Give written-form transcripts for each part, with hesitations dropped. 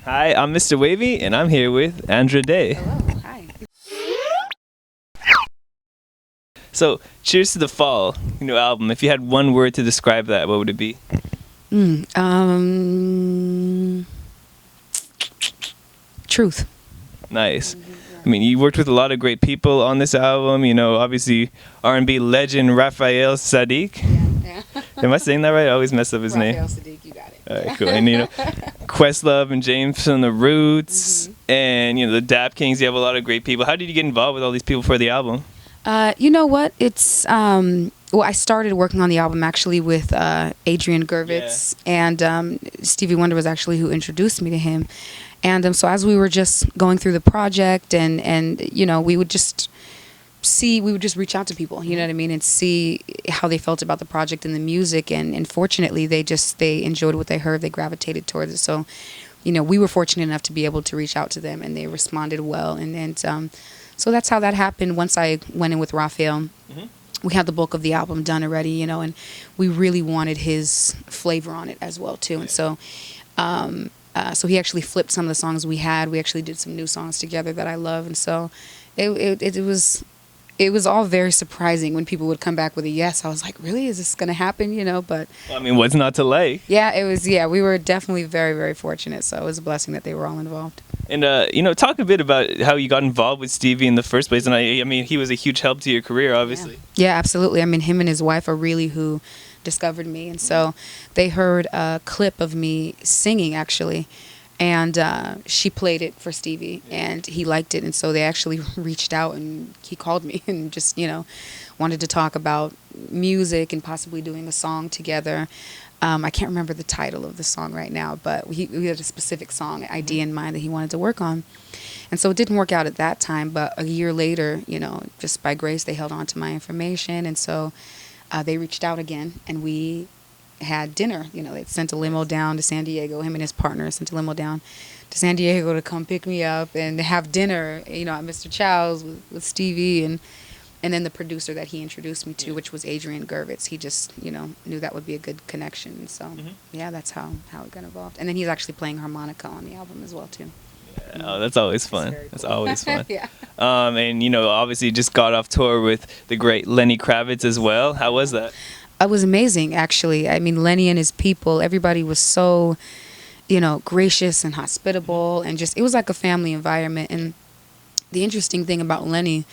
Hi, I'm Mr. Wavvy, and I'm here with Andra Day. Hello, hi. So, cheers to the fall, new album. If you had one word to describe that, what would it be? Mm, um, Truth. Nice. I mean, you worked with a lot of great people on this album. You know, obviously R&B legend Raphael Sadiq. Yeah. Am I saying that right? I always mess up his Raphael name. Sadiq, you got it. All right, cool. And Questlove and James from the Roots, and the DapKings. You have a lot of great people. How did you get involved with all these people for the album? You know what? Well, I started working on the album actually with Adrian Gervitz, and Stevie Wonder was actually who introduced me to him. And so as we were just going through the project, and we would just reach out to people, you know what I mean, and see how they felt about the project and the music. And fortunately, they enjoyed what they heard. They gravitated towards it. So, we were fortunate enough to be able to reach out to them, and they responded well. And so that's how that happened. Once I went in with Raphael, we had the bulk of the album done already, and we really wanted his flavor on it as well too. And so he actually flipped some of the songs we had. We actually did some new songs together that I love. And so it was all very surprising when people would come back with a yes. I was like, really? Is this going to happen? But Well, I mean, what's not to like? yeah, it was. Yeah, we were definitely very, very fortunate. So it was a blessing that they were all involved. And talk a bit about how you got involved with Stevie in the first place. And I mean, he was a huge help to your career, obviously. Yeah, absolutely. I mean, him and his wife are really who discovered me. And so they heard a clip of me singing, actually. And she played it for Stevie, and he liked it. And so they actually reached out, and he called me and just, wanted to talk about music and possibly doing a song together. I can't remember the title of the song right now, but we had a specific song idea in mind that he wanted to work on. And so it didn't work out at that time, but a year later, just by grace, they held on to my information. And so they reached out again, and we had dinner. They sent a limo down to San Diego. Him and his partner sent a limo down to San Diego to come pick me up and have dinner, at Mr. Chow's with Stevie and then the producer that he introduced me to, which was Adrian Gervitz. He just, knew that would be a good connection. So, yeah, that's how it got involved. And then he's actually playing harmonica on the album as well, too. Yeah, oh, that's always fun. That's Cool. always fun. Yeah. And, obviously just got off tour with the great Lenny Kravitz as well. How was that? It was amazing, actually. I mean, Lenny and his people, everybody was so, gracious and hospitable, and just, it was like a family environment. And the interesting thing about Lenny,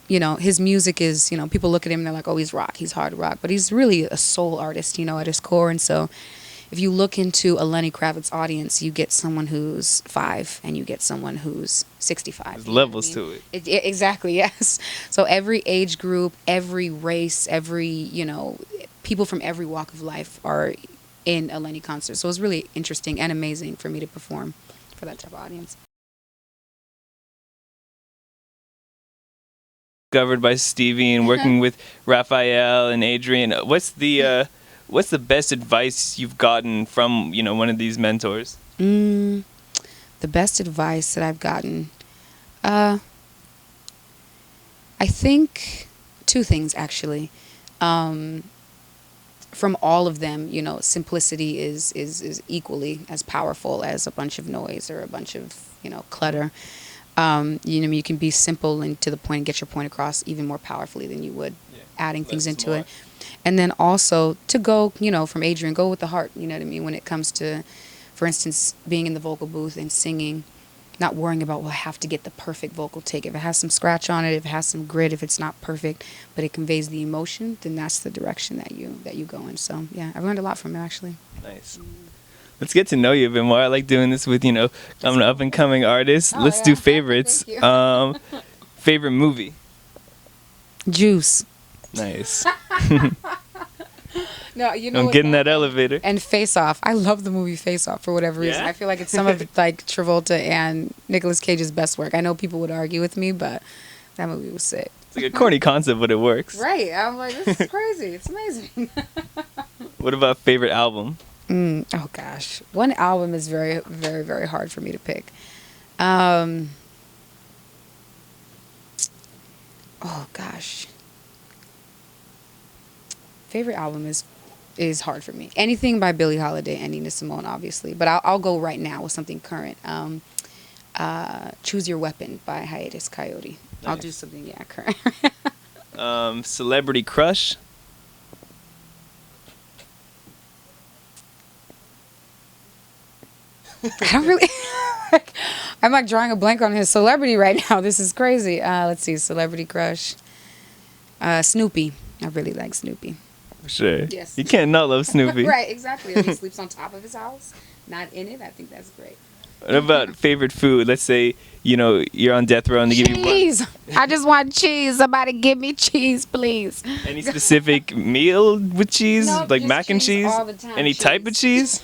his music is, people look at him and they're like, oh, he's rock, he's hard rock, but he's really a soul artist, at his core. And so if you look into a Lenny Kravitz audience, you get someone who's 5 and you get someone who's 65. There's levels to it. Exactly, yes. So every age group, every race, every, people from every walk of life are in a Lenny concert. So it was really interesting and amazing for me to perform for that type of audience. Discovered by Stevie and working with Raphael and Adrian. What's the best advice you've gotten from one of these mentors? The best advice that I've gotten, I think 2 things actually. From all of them, simplicity is equally as powerful as a bunch of noise or a bunch of clutter. You can be simple and to the point and get your point across even more powerfully than you would adding things into it. And then also to go, from Adrian, go with the heart, you know what I mean, when it comes to, for instance, being in the vocal booth and singing, not worrying about, well, I have to get the perfect vocal take. If it has some scratch on it, if it has some grit, if it's not perfect, but it conveys the emotion, then that's the direction that you go in. So, yeah, I learned a lot from it, actually. Nice. Let's get to know you a bit more. I like doing this with, I'm an up-and-coming artist. Oh, Let's yeah. do favorites. Thank you. Favorite movie? Juice. Nice. No, I'm getting that elevator. And Face Off. I love the movie Face Off for whatever reason. Yeah? I feel like it's some of like Travolta and Nicolas Cage's best work. I know people would argue with me, but that movie was sick. It's like a corny concept, but it works. Right. I'm like, this is crazy. It's amazing. What about favorite album? Oh gosh, one album is very, very, very hard for me to pick. Oh gosh, favorite album is is hard for me. Anything by Billie Holiday and Nina Simone, obviously. But I'll go right now with something current. Choose Your Weapon by Hiatus Coyote. Nice. I'll do something, yeah, current. Celebrity crush. I don't really. I'm like drawing a blank on his celebrity right now. This is crazy. Let's see, celebrity crush. Snoopy. I really like Snoopy. Sure. Yes. You can't not love Snoopy. Right, exactly. If he sleeps on top of his house, not in it, I think that's great. What about favorite food? Let's say, you're on death row and they give you Cheese. I just want cheese. Somebody give me cheese, please. any specific meal with cheese, No, like just mac and cheese cheese. all the time, Any type of cheese?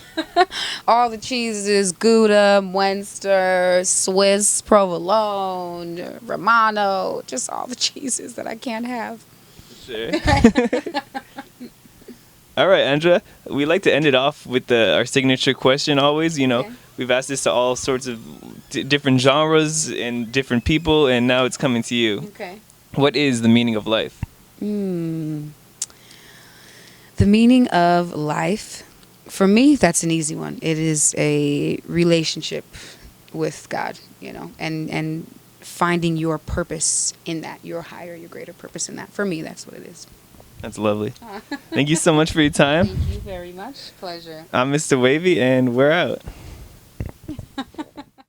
All the cheeses: Gouda, Munster, Swiss, Provolone, Romano. Just all the cheeses that I can't have. Sure. All right, Andra. We like to end it off with our signature question. Always, Okay. we've asked this to all sorts of different genres and different people, and now it's coming to you. Okay. What is the meaning of life? The meaning of life, for me, that's an easy one. It is a relationship with God, and finding your purpose in that, your higher, your greater purpose in that. For me, that's what it is. That's lovely. Thank you so much for your time. Thank you very much. Pleasure. I'm Mr. Wavvy, and we're out.